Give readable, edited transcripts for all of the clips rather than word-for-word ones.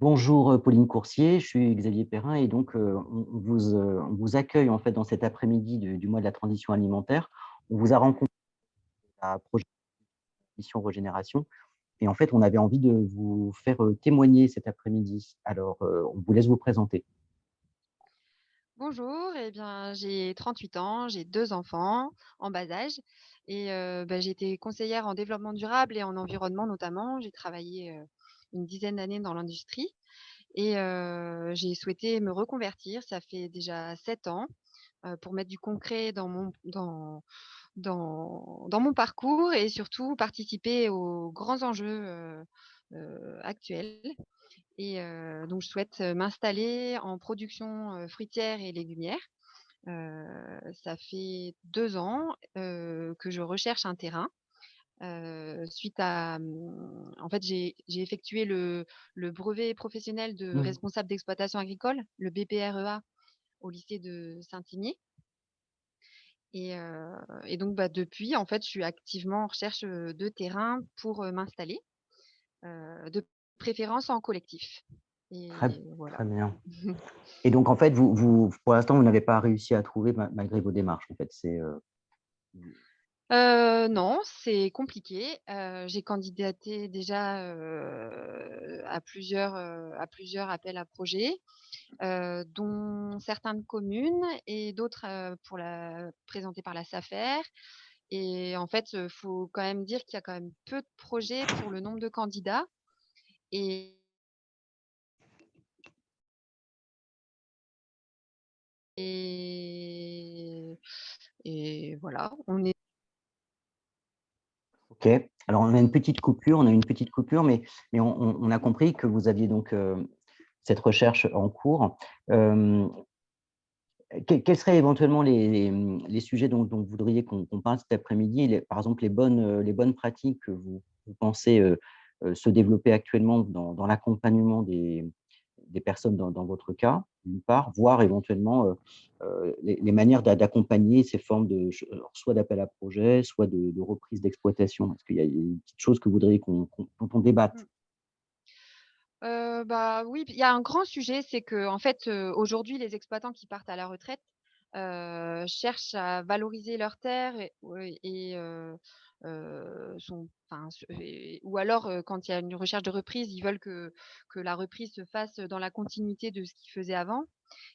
Bonjour, Pauline Coursier, je suis Xavier Perrin et donc on vous accueille en fait dans cet après-midi du mois de la transition alimentaire. On vous a rencontré à Projet Mission Régénération et en fait, on avait envie de vous faire, témoigner cet après-midi. Alors, on vous laisse vous présenter. Bonjour, eh bien, j'ai 38 ans, j'ai 2 enfants en bas âge et j'ai été conseillère en développement durable et en environnement notamment. J'ai travaillé, une dizaine d'années dans l'industrie et j'ai souhaité me reconvertir. Ça fait déjà 7 ans, pour mettre du concret dans mon parcours et surtout participer aux grands enjeux, actuels. Et donc je souhaite, m'installer en production, fruitière et légumière. Ça fait 2 ans, que je recherche un terrain, suite à, en fait, j'ai effectué le brevet professionnel de Mmh. responsable d'exploitation agricole, le BPREA, au lycée de Saint-Imier et donc depuis, en fait, je suis activement en recherche, de terrain pour, m'installer, de préférence en collectif Très et voilà. très bien et donc en fait, vous pour l'instant, vous n'avez pas réussi à trouver malgré vos démarches, en fait, Non, c'est compliqué. J'ai candidaté déjà, à plusieurs appels à projets, dont certaines communes et d'autres, présentés par la SAFER et en fait, faut quand même dire qu'il y a quand même peu de projets pour le nombre de candidats et et et voilà, on est OK. Alors on a une petite coupure, mais on a compris que vous aviez donc, cette recherche en cours. Hem, quels seraient éventuellement les sujets dont vous voudriez qu'on parle cet après-midi? Par exemple, les bonnes pratiques que vous pensez, se développer actuellement dans l'accompagnement des personnes dans votre cas, d'une part, voire éventuellement, les manières d'accompagner ces formes alors soit d'appel à projet, soit de reprise d'exploitation. Est-ce qu'il y a une petite chose que vous voudriez dont on débatte? mmh. Oui, il y a un grand sujet, c'est qu'en fait, aujourd'hui, les exploitants qui partent à la retraite, cherchent à valoriser leurs terres et ouais sont enfin, ou alors, quand il y a une recherche de reprise, ils veulent que la reprise se fasse dans la continuité de ce qu'ils faisaient avant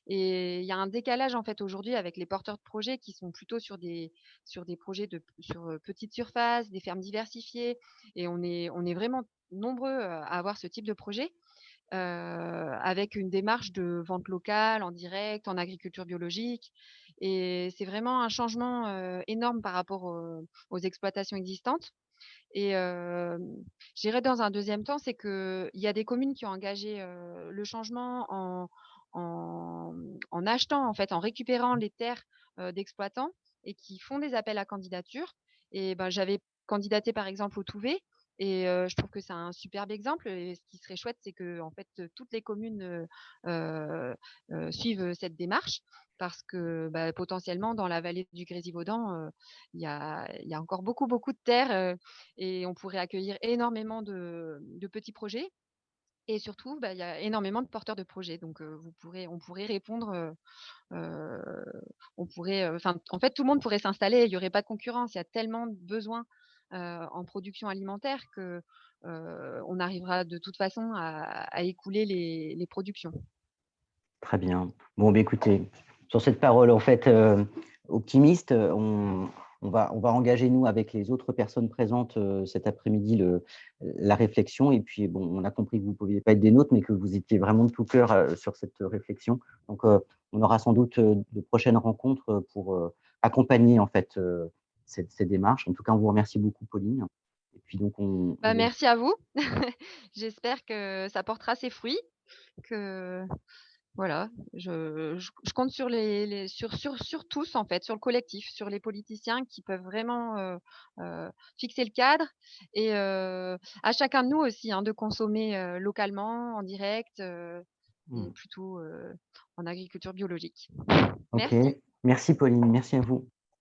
et il y a un décalage, en fait, aujourd'hui avec les porteurs de projets qui sont plutôt sur des projets petite surface, des fermes diversifiées et on est vraiment nombreux, à avoir ce type de projet, avec une démarche de vente locale, en direct, en agriculture biologique et c'est vraiment un changement, énorme par rapport aux exploitations existantes et je dirais dans un deuxième temps, c'est qu'il y a des communes qui ont engagé, le changement en achetant, en fait, en récupérant les terres, d'exploitants et qui font des appels à candidature et ben, j'avais candidaté, par exemple, au Touvet et je trouve que c'est un superbe exemple et ce qui serait chouette, c'est qu'en fait, toutes les communes, suivent, cette démarche parce que, bah, potentiellement dans la vallée du Grésivaudan, il y a encore beaucoup, beaucoup de terres, et on pourrait accueillir énormément de petits projets et surtout, bah, il y a énormément de porteurs de projets donc on pourrait répondre, heu, on pourrait, enfin, en fait, tout le monde pourrait s'installer, il y aurait pas de concurrence. Il y a tellement de besoins, en production alimentaire que, on arrivera de toute façon à écouler les productions. Très bien. Bon, beh, écoutez, sur cette parole, en fait, optimiste, on va engager, nous, avec les autres personnes présentes, cet après-midi, la réflexion et puis, bon, on a compris que vous ne pouviez pas être des nôtres, mais que vous étiez vraiment de tout cœur, sur cette réflexion. Donc, on aura sans doute, de prochaines rencontres, pour, accompagner, en fait, ces démarches. En tout cas, on vous remercie beaucoup, Pauline et puis donc on Bah, va merci à vous. J'espère que ça portera ses fruits, que voilà, je compte sur sur tous en fait, sur le collectif, sur les politiciens qui peuvent vraiment, fixer le cadre et à chacun de nous aussi, hein, de consommer, localement, en direct, et mmh, plutôt, en agriculture biologique. OK. Merci. Merci, Pauline. Merci à vous.